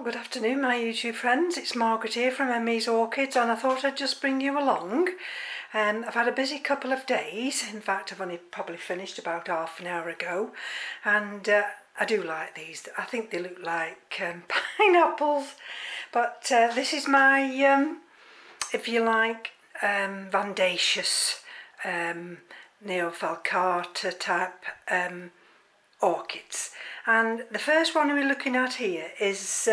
good afternoon my YouTube friends, it's Margaret here from M.E.s Orchids, and I thought I'd just bring you along. I've had a busy couple of days. In fact, I've only probably finished about half an hour ago, and I do like these. I think they look like pineapples, but this is my, if you like, vandaceous Neofinitia type orchids. And the first one we're looking at here is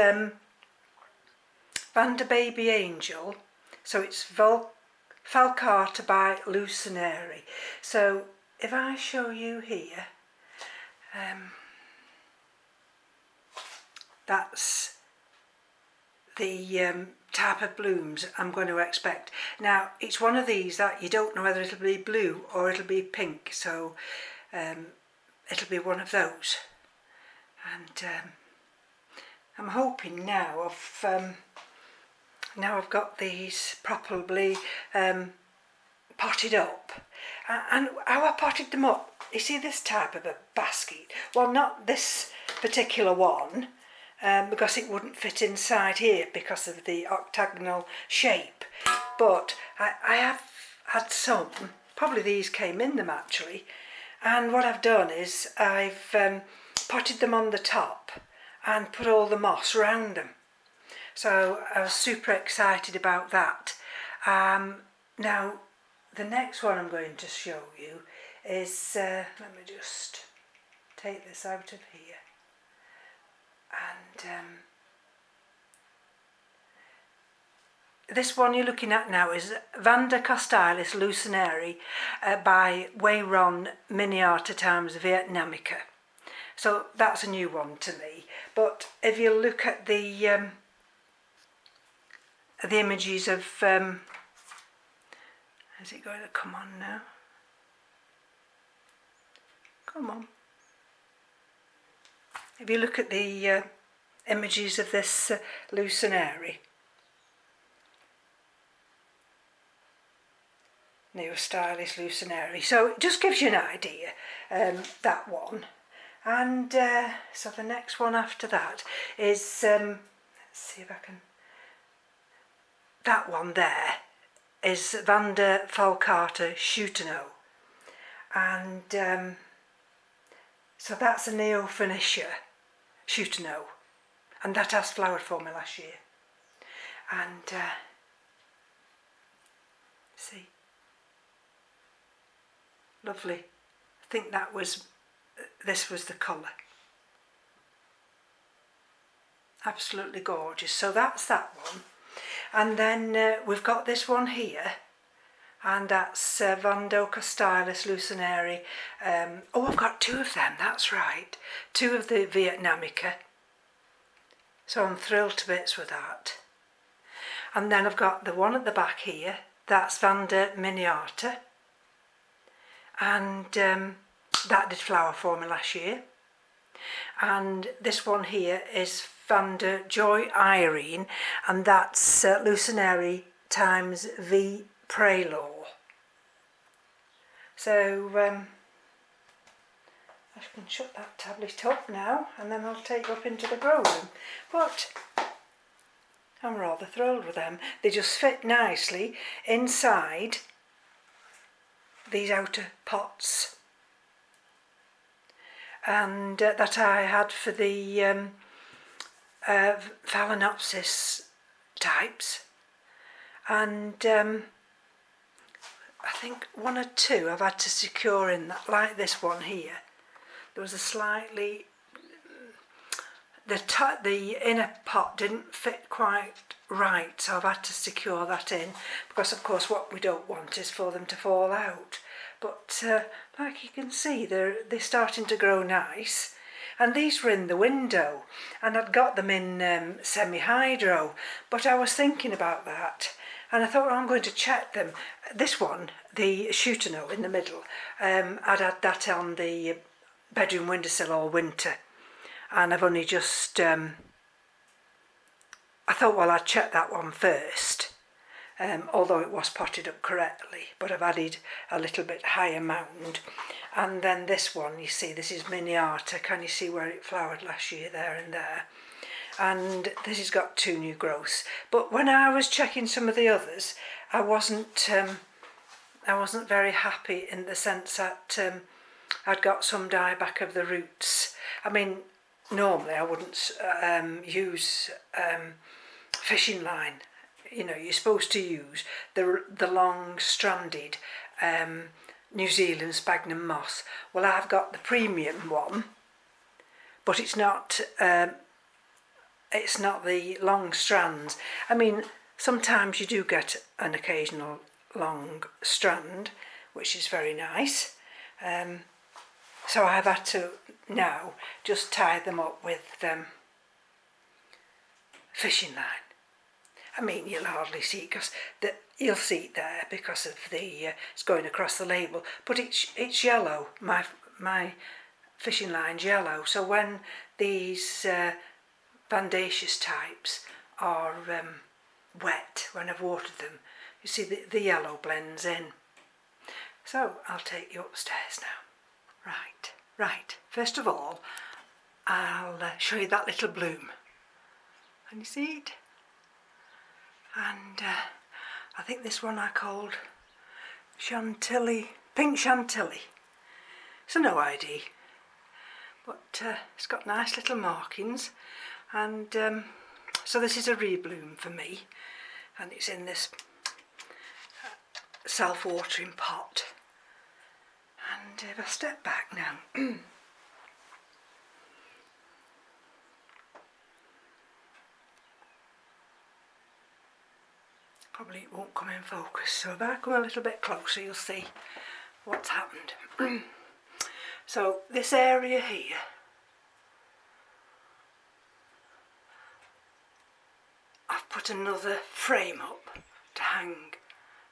Vanda Baby Angel. So it's Falcata by Lucinary. So if I show you here, that's the type of blooms I'm going to expect. Now it's one of these that you don't know whether it'll be blue or it'll be pink, so it'll be one of those. And I'm hoping now I've got these properly potted up. And how I potted them up, you see this type of a basket, well not this particular one, because it wouldn't fit inside here because of the octagonal shape, but I have had some, probably these came in them actually, and what I've done is I've potted them on the top and put all the moss around them. So I was super excited about that. Now the next one I'm going to show you is, let me just take this out of here, and this one you're looking at now is vandaceous Lucinary by Ron Miniata times Vietnamica. So that's a new one to me. But if you look at the images of, is it going to come on now? Come on. If you look at the images of this Lucinary, Neofinitia Lucinary, so it just gives you an idea, that one. And so the next one after that is, let's see if I can, that one there is Vanda Falcata Schutano, and so that's a Neofinitia Schutano, and that has flowered for me last year. And see, lovely. I think that was, this was the colour. Absolutely gorgeous. So that's that one. And then we've got this one here, and that's vandaceous Lucinary. Oh, I've got two of them, that's right. Two of the Vietnamica. So I'm thrilled to bits with that. And then I've got the one at the back here, that's Vanda Miniata. And that did flower for me last year. And this one here is Vanda Joy Irene, and that's Lucinary times V Prelaw. So I can shut that tablet up now, and then I'll take you up into the grow room. But I'm rather thrilled with them. They just fit nicely inside these outer pots, and that I had for the Phalaenopsis types, and I think one or two I've had to secure in that, like this one here. There was a slightly, the inner pot didn't fit quite right, so I've had to secure that in, because of course what we don't want is for them to fall out. But like you can see, they're starting to grow nice. And these were in the window, and I'd got them in semi-hydro, but I was thinking about that, and I thought, well, I'm going to check them. This one, the Schutano in the middle, I'd had that on the bedroom windowsill all winter, and I've only just, I thought, well, I'd check that one first, although it was potted up correctly, but I've added a little bit higher mound. And then this one, you see, this is Miniata. Can you see where it flowered last year, there and there? and this has got 2 new growths. But when I was checking some of the others, I wasn't very happy in the sense that I'd got some dieback of the roots. I mean, normally I wouldn't use fishing line. You know, you're supposed to use the long stranded New Zealand sphagnum moss. Well, I've got the premium one, but it's not the long strands. I mean, sometimes you do get an occasional long strand, which is very nice. So I've had to now just tie them up with fishing line. I mean, you'll hardly see it because you'll see it there because of the it's going across the label, but it's yellow. My fishing line's yellow, so when these vandaceous types are wet, when I've watered them, you see the yellow blends in. So I'll take you upstairs now. Right. First of all, I'll show you that little bloom. Can you see it? And I think this one I called Chantilly, Pink Chantilly. It's no ID, but it's got nice little markings, and so this is a rebloom for me, and it's in this self-watering pot. And if I step back now, probably it won't come in focus, so if I come a little bit closer you'll see what's happened. So this area here, I've put another frame up to hang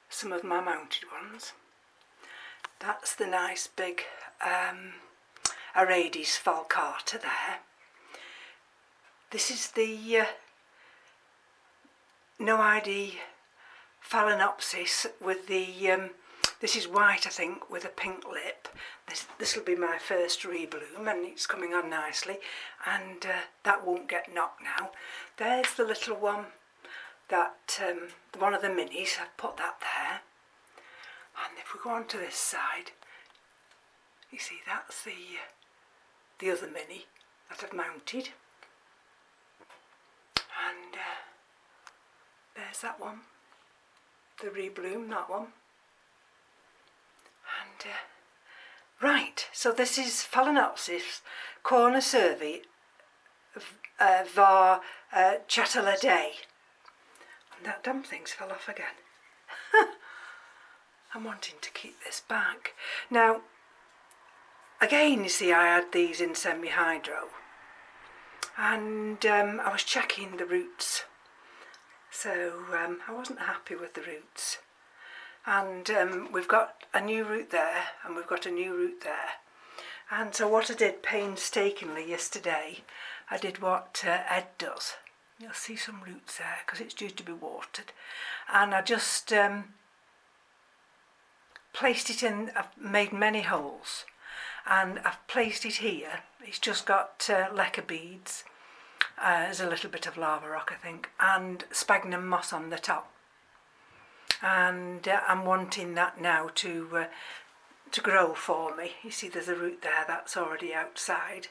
some of my mounted ones. That's the nice big Orchids falcata there. This is the No ID Phalaenopsis with the this is white, I think, with a pink lip. This will be my first rebloom, and it's coming on nicely, and that won't get knocked now. There's the little one, that one of the minis. I've put that there, and if we go on to this side, you see that's the other mini that I've mounted, and there's that one, the rebloom, that one. And right, so this is Phalaenopsis corner survey var Chateladay. And that damn thing's fell off again. I'm wanting to keep this back. Now, again, you see, I had these in semi-hydro, and I was checking the roots, so I wasn't happy with the roots. And we've got a new root there, and we've got a new root there. And so what I did painstakingly yesterday, I did what Ed does. You'll see some roots there because it's due to be watered. And I just placed it in, I've made many holes. And I've placed it here. It's just got lacquer beads. There's a little bit of lava rock, I think, and sphagnum moss on the top. And I'm wanting that now to grow for me. You see there's a root there that's already outside,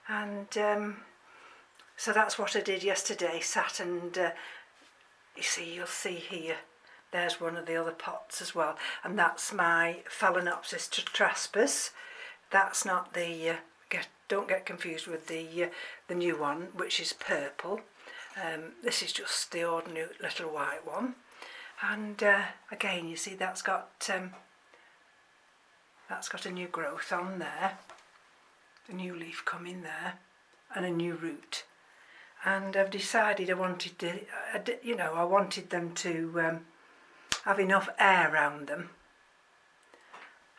and so that's what I did yesterday. Sat and you'll see here, there's one of the other pots as well, and that's my Phalaenopsis tetraspis. That's not the don't get confused with the new one, which is purple. This is just the ordinary little white one. And again, you see that's got a new growth on there, a new leaf coming there, and a new root. And I've decided I wanted them to have enough air around them.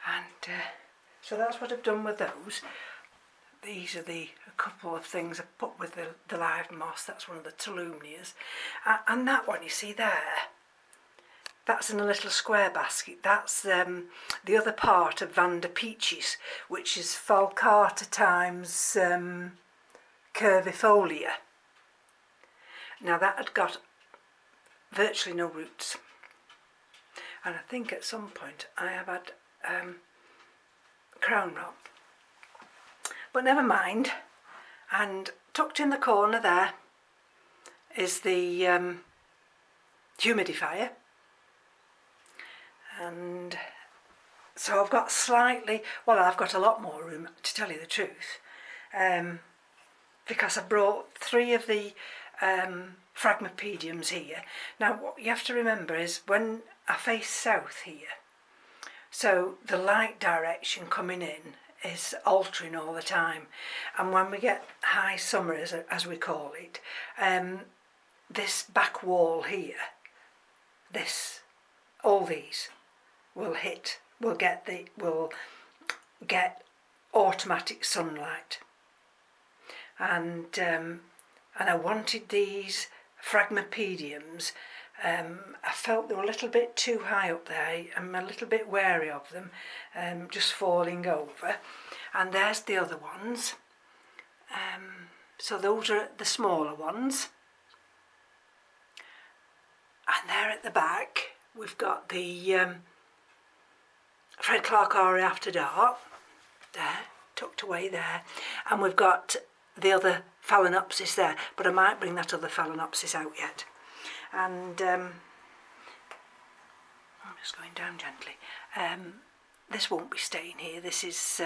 And so that's what I've done with those. These are a couple of things I've put with the live moss. That's one of the Tolumnias, and that one you see there. That's in a little square basket. That's the other part of vandaceous, which is falcata times curvifolia. Now that had got virtually no roots, and I think at some point I have had crown rot, but never mind. And tucked in the corner there is the humidifier, and so I've got slightly, well, I've got a lot more room, to tell you the truth, because I brought 3 of the Phragmipediums here. Now what you have to remember is when I face south here, so the light direction coming in is altering all the time, and when we get high summer, as we call it, this back wall here, all these will get automatic sunlight, and I wanted these Phragmipediums. I felt they were a little bit too high up there. I'm a little bit wary of them just falling over. And there's the other ones. So those are the smaller ones. And there at the back we've got the Fred Clark Aria After Dark, there, tucked away there. And we've got the other Phalaenopsis there, but I might bring that other Phalaenopsis out yet. And I'm just going down gently. This won't be staying here. This is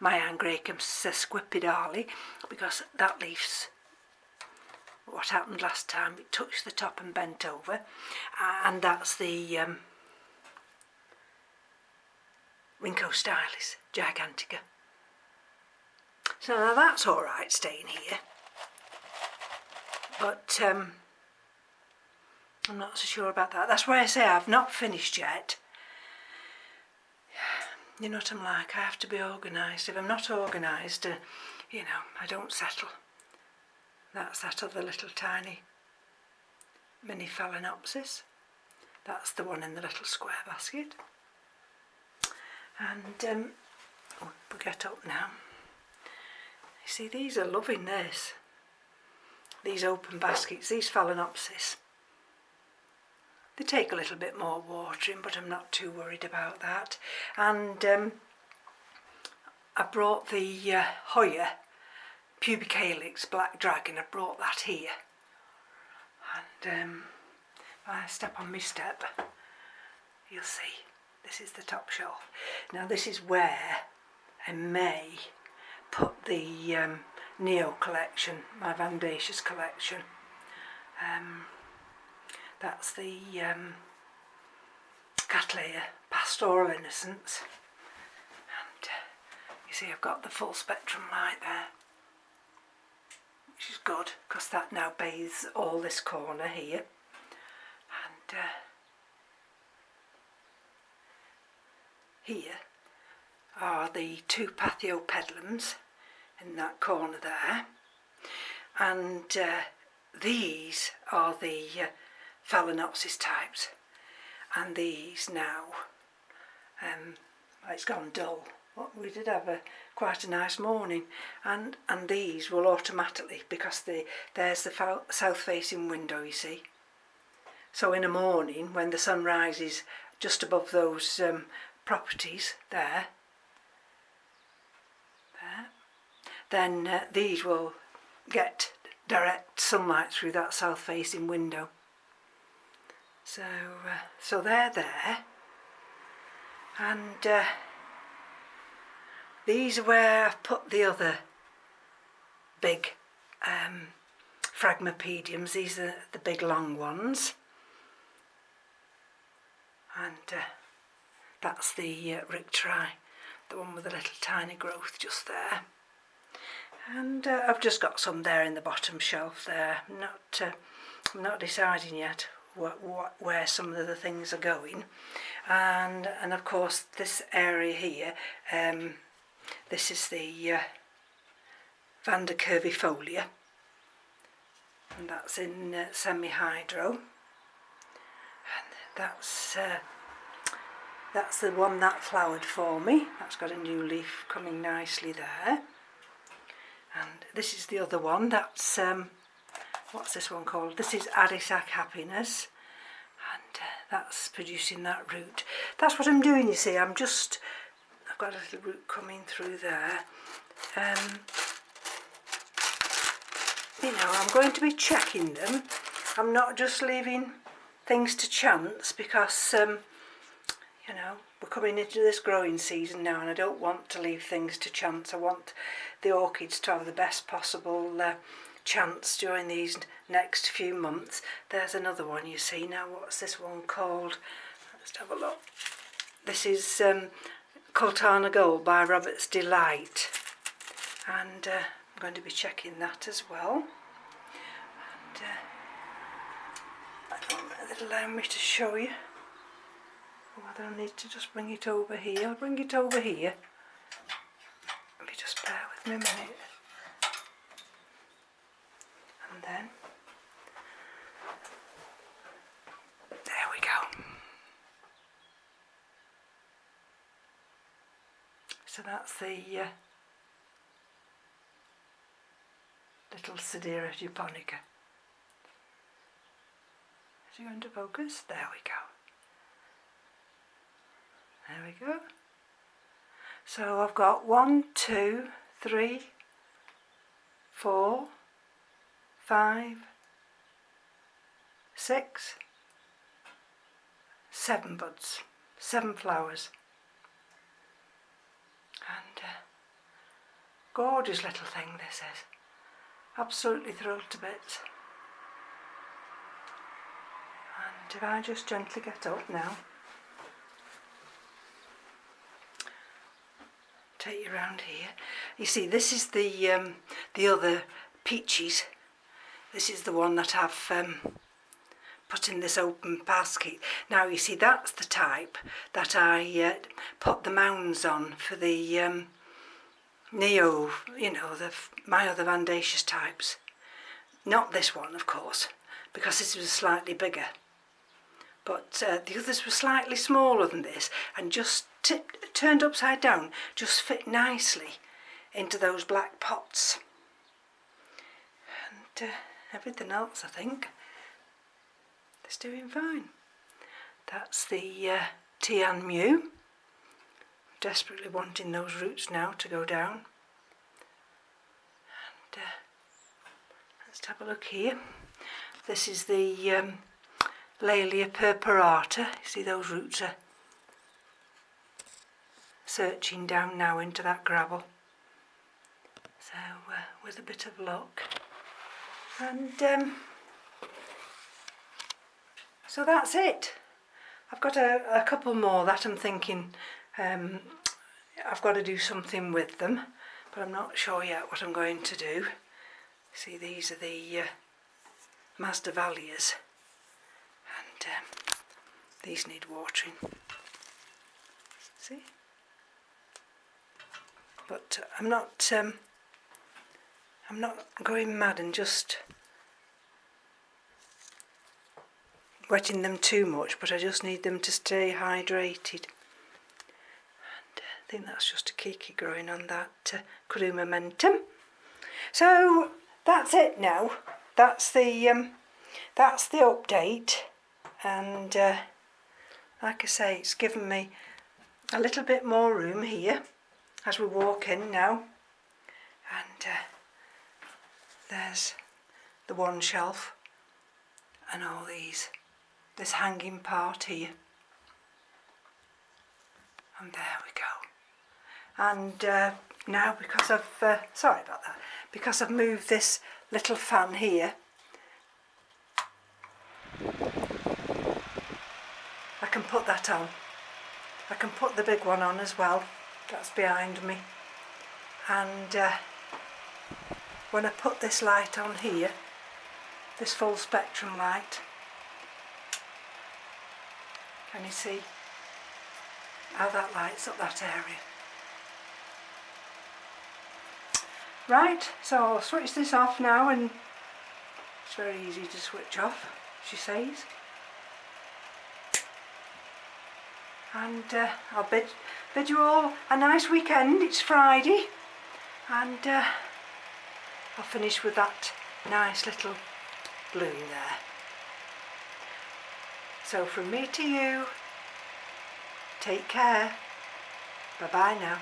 my Angraecum sesquipedale, because that leaf's what happened last time. It touched the top and bent over, and that's the Rhynchostylis gigantica. So now that's all right staying here, but I'm not so sure about that. That's why I say I've not finished yet. You know what I'm like, I have to be organised. If I'm not organised, you know, I don't settle. That's that other little tiny mini Phalaenopsis. That's the one in the little square basket. And we'll get up now. You see, these are loving this. These open baskets, these Phalaenopsis. They take a little bit more watering, but I'm not too worried about that. And I brought the Hoya Pubicalyx Black Dragon. I brought that here. And if I step on my step, you'll see this is the top shelf. Now this is where I may put the Neo collection, my vandaceous collection. That's the Cattleya Pastoral Innocence, and you see I've got the full spectrum light there, which is good because that now bathes all this corner here. And here are the 2 Pathiopedilums in that corner there, and these are the Phalaenopsis types, and these now, it's gone dull. We did have quite a nice morning, and these will automatically, because there's the south facing window, you see. So in the morning when the sun rises just above those properties there, then these will get direct sunlight through that south facing window. So they're there, and these are where I've put the other big Phragmipediums. These are the big long ones, and that's the Rictri, the one with the little tiny growth just there. And I've just got some there in the bottom shelf there. I'm not deciding yet where some of the things are going, and of course this area here, this is the vandaceous, and that's in semi-hydro, and that's the one that flowered for me. That's got a new leaf coming nicely there. And this is the other one, that's what's this one called? This is Adisac Happiness, and that's producing that root. That's what I'm doing, you see. I've got a little root coming through there. You know, I'm going to be checking them. I'm not just leaving things to chance, because you know, we're coming into this growing season now, and I don't want to leave things to chance. I want the orchids to have the best possible chance during these next few months. There's another one, you see. Now, what's this one called? Let's have a look. This is Coltana Gold by Robert's Delight, and I'm going to be checking that as well. And I don't know if it'll allow me to show you. Whether I need to just bring it over here. I'll bring it over here. Let me just bear with me a minute. And then, there we go. So that's the little Sidera japonica. Is it going to focus? There we go. There we go. So I've got 1, 2, 3, 4, 5, 6, 7 buds, 7 flowers. And gorgeous little thing this is. Absolutely thrilled to bits. And if I just gently get up now, take you around here. You see, this is the other peaches. This is the one that I've put in this open basket. Now you see, that's the type that I put the mounds on for the Neo, you know, my other vandaceous types. Not this one, of course, because this was slightly bigger. But the others were slightly smaller than this, and just turned upside down, just fit nicely into those black pots. And everything else, I think, is doing fine. That's the Tian Mu. Desperately wanting those roots now to go down. And let's have a look here. This is the Laelia purpurata. You see, those roots are searching down now into that gravel. So with a bit of luck. And so that's it. I've got a couple more that I'm thinking I've got to do something with them, but I'm not sure yet what I'm going to do. See, these are the Mazda Valias, and these need watering. See? But I'm not going mad and just wetting them too much, but I just need them to stay hydrated. And I think that's just a kiki growing on that Cru Momentum. So that's it now. That's the update, and like I say, it's given me a little bit more room here as we walk in now. And there's the one shelf and all this hanging part here, and there we go. And now, because I've sorry about that, because I've moved this little fan here, I can put that on. I can put the big one on as well, that's behind me. And when I put this light on here, this full spectrum light, can you see how that lights up that area? Right, so I'll switch this off now, and it's very easy to switch off, she says. And I'll bid you all a nice weekend. It's Friday, and I'll finish with that nice little blooming there. So from me to you, take care. Bye bye now.